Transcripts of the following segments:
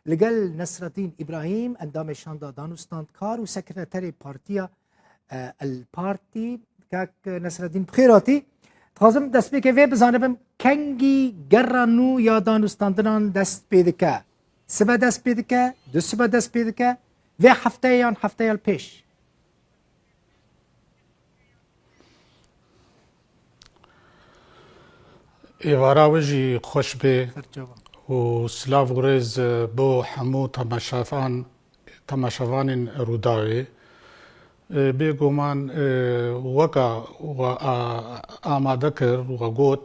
لگل نصرالدین ابراهیم اندام شاندا دانوستاندکار و سکرتری پارتیا الپارتی که نصرالدین بخیراتی تازم دست بی که وی بزانبم کنگی گرانو یا دانوستاندنان دست بیدکه سبا دست بیدکه دو سبا دست بیدکه و هفته یان هفته یال پیش ایوارا وجی خوش به و سلاف غریز بو حمو تماشاوان روداوی بێگومان وەکە ئامادە کرد و گوت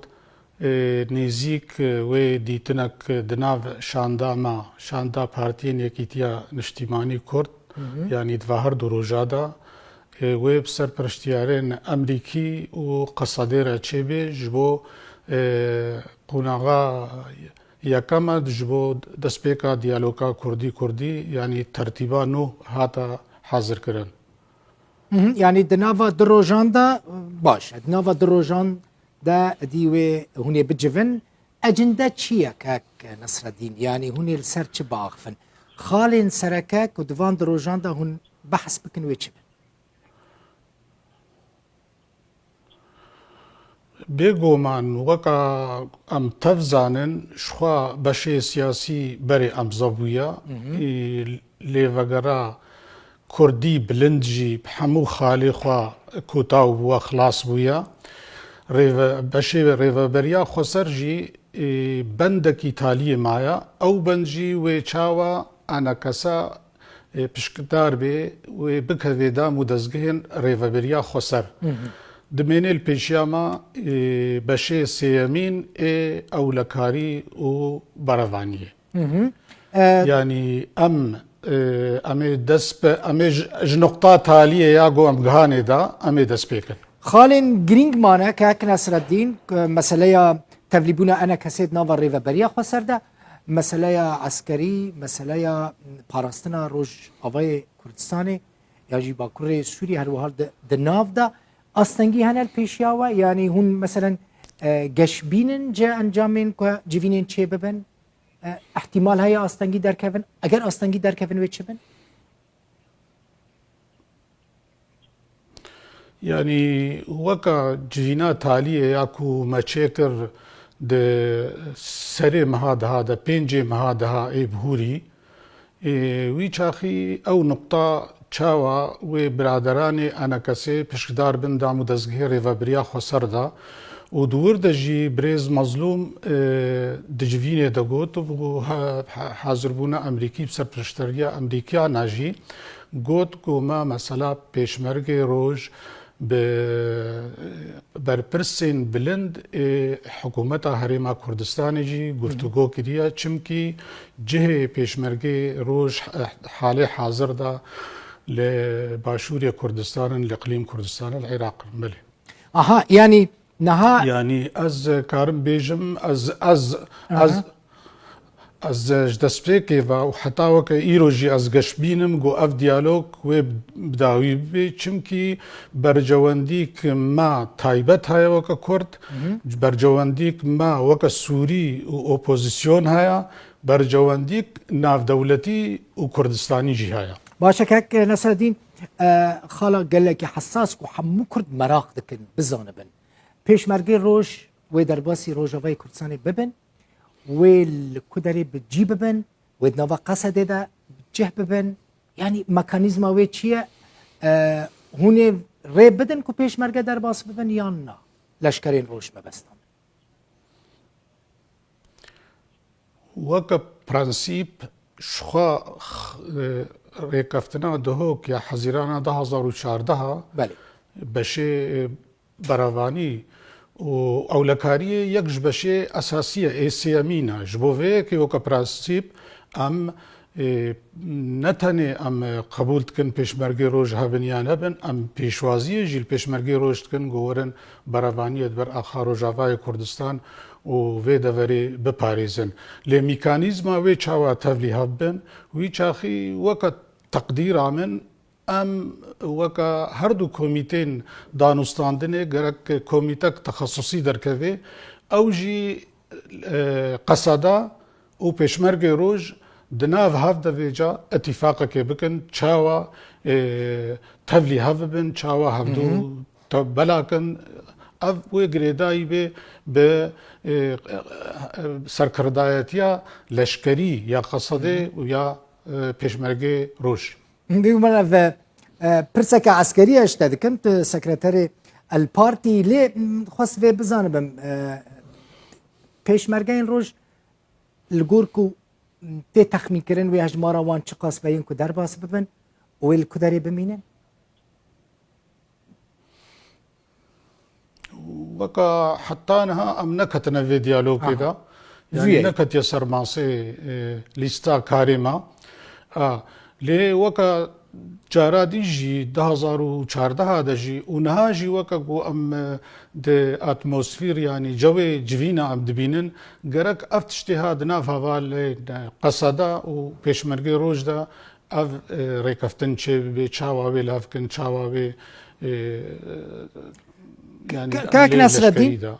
نێزیک وێ دیتنەک دناو شاندا پارتیên Yekîtiya Niştîmanî Kurd yanî diva her du rojada wê bi ser piriştiyarên Emerîkî û qesedê re çêbê ji bo qunaxa yekema ji bo destpêka diyaloga Kurdî yanî tertîba nû hata hazirkirin. يعني دنافا دروجان دا باش دنافا دروجان دا ديوي هوني بجفن اجندا تشيا كاك نصر الدين يعني هوني السرچ باغفن خالين سركاك ودفان دروجان دا هون بحث بكن ويتشبن بێگومان وەکە ئەم تەفزانن شخوا بەشێ سیاسی بەرێ ئەم زەبوویە لێڤەگەرا کوردی بلند جی هەموو خاڵی خوا کۆتاو بووە خلاص بوویە بەشێ ڕێڤەبەریا خۆسەر جی بەندێکی تالیە مایە ئەو بەنجی وێ چاوە ئەنەکەسە پشکدار بێ وێ بکەوێدام و دەستگەهێن ڕێڤەبەریا خۆسەر دمێنێ پێشیاما بەشێ سێەمین ئەولەکاری و بەرەڤانیە ینی ئەمێ دەست ئەمێ ژ نقطا تالیە یاگۆ ئەم گهانێدا ئەمێ دەست پێکرد خالين جرينج مانا كاك نصر الدين مسألة تفليبونا أنا كسيد نافا ريفابريا خسر ده مسألة عسكري مسألة باراستنا روج أوي كردستاني يجي باكوري سوري هر وهر ده ناف ده أستنجي هنا البيشياوة يعني هون مثلا جشبينن جا أنجامين كوا جيفينين چه ببن احتمال هيا أستنجي در كفن أجر أستنجي در كفن ويتش بن يعني وەکە جینا تالیە یاکو مەچێکر سەرێ مەهادەها دە پێنجێ مەهادەها ئێبهوری وی چاخی ئەو نقطە چاوە وێ برادرانێ ئەنەکەسێ پشکدار بن دام و دەستگەهێ ڕێڤەبریا خۆسەردا و دوور دەژی برێز مەزلوم دجڤینێ دەگوت و حازربوونە ئەمریکی بسەر پشتەریە ئەمریکیا ناژی گوت گومە مەسەلا پێشمەرگێ ڕۆژ بەرپرسên bilind حکوومەتا هەرێما کوردستانی jî گفتوگۆ kiriye çimkî cihê pêşmergê roj halê hazir da li başûrê Kurdistanin li iqlîm Kurdistanin li Iraq belê. Aha yani naha yani ez karim bêjim ez ji destpêkê ve û heta weke îro jî ez geşbînim got ev diyalog wê bidawî bê çimkî bercewendîk me taybet heye weke Kurd bercewendîk me weke Sûrî û opozîsyon heye bercewendîk navdewletî û Kurdistanî jî heye. باشا كاك نصر الدين خالا قال لك حساس وحمو كرد مراق دكن بزانبن پێشمەرگەی ڕۆژ وێ دەرباسی ڕۆژاوای کوردستانی ببن وێ کودەرێ بجی ببن وێ ناوە قەسەدێدا جێ ببن ینی مەکانیزما وێ چییە هونێ ڕێ بدن و پێشمەرگە دەرباس ببن یان نا لەشکرێن ڕۆژ بەبەستان وەکە پرەنسیپ شخوا ڕێکەفتنا دهۆک یا حەزیرانە 2014 بەشێ بەراوانی و ئەولەکاریە یەک ji بەشێ ئەساسیە ئێسیەمینە ji bo vêyekê weke prensîp em netenê em qebûl dikin pêşmergê roj hebin yan nebin em pêşwaziyê jî li pêşmergê roj dikin got werin beravaniyê ber axa Rojavayê Kurdistan û vê deverê biparêzin lê mîkanîzma wê çawa tevlî hebin wî çaxî weke teqdîra min em weke her du komîtên danûstandinê gerek komîtek texesusî derkeve ew jî qeseda û pêşmergê roj دناف هفده ویجا اتفاق که بکن چاوا تفلی هف بن چاوا هفدو بلاکن اف و گریدایی به سرکردایتیا لشکری یا قصده یا پیشمرگه روش. بيقول انا برسك عسكريه اشتد كنت سكرتاري البارتي لي خاص في بزانبم پیش مرگین روش لگورکو تی تخمین کرن وی هجمارا وان چقاس بین کو در باس ببن ویل کداری بمینن وكا حتى انها ام نكتنا في ديالوج كذا يعني نكت يسر ماسي ليستا كاريما لي وكا جارا ديجي 2014 دجي ونهاجي وكا جو ام د اتموسفير يعني جوي جوينا ام دبينن جرك افتشتهاد نافا فال قصدا و بيشمرغي روجدا اف ريكفتن تشي تشاوا بي لافكن تشاوا بي يعني كاك ناصر الدين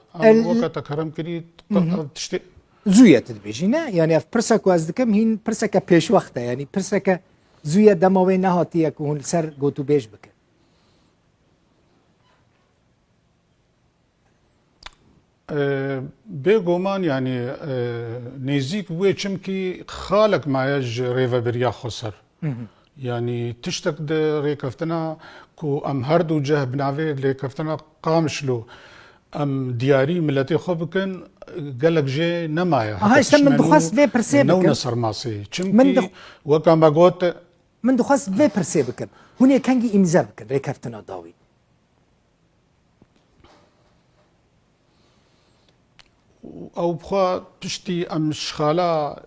وقت كرم كريت تشتي زوية تدبيجينا يعني اف برسك وازدكم هين برسك بيش وقتا يعني برسك زوية دموي نهاتي يكون سر قوتو بيش بك بيغومان يعني نيزيك بوي چمكي خالق مايج ريفا بريا خسر يعني تشتك ده ريكفتنا كو ام هردو جه بناوي ريكفتنا قامشلو ام دياري ملتي خوبكن قالك جي نمايا هاي من دخص في برسيبك نو نصر ماسي چمكي وكا ما قوت من دخص في برسيبك هنا كانجي امزابك ريكفتنا داوي او بخوا تشتي ام شخالا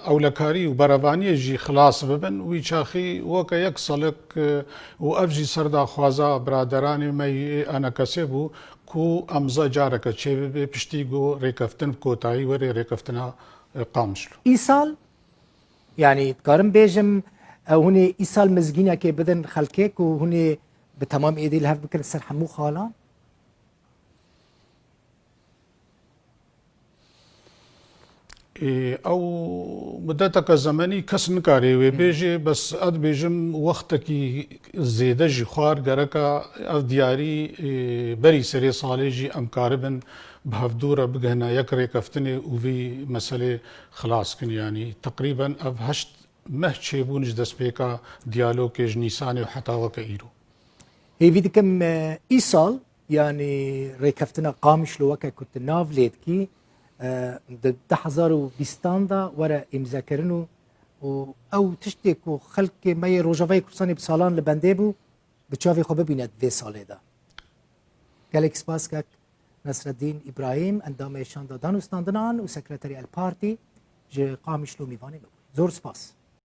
اولكاري وبرباني جي خلاص ببن ويشاخي وكا يكسلك وافجي سردا خوازا برادراني مي انا كسبو كو امزا جارك تشي بشتيغو ريكفتن كوتاي وري ريكفتنا قامشلو ايصال يعني تقارن بيجم هوني ايصال مزجينه كي بدن خلكيك وهوني بتمام ايدي الهف بكر سرحمو خالا او مدتك زماني كس نكاري وبيجي بس اد بيجم وقتك زيادة جي خوار غركا اف دياري بري سري صالجي ام كاربن بهفدورة بقهنا يكري كفتني وفي مسألة خلاص كن يعني تقريبا اف هشت مهتشي بونج دس بيكا ديالوج نيساني وحتى وكايرو هي فيدكم ايصال يعني ريكفتنا قامش لوكا كنت ناف ليتكي ده 2020 دا ورا امضا كرنو او تشتك و خلق مي روجافي كرساني بسالان لبنديبو بتشافي خو ببينت في ساله دا قالك سباسكك نصر الدين ابراهيم اندام شاندا دانوستاندنان و سكرتاري البارتي جي قامش لو ميفاني زور سباس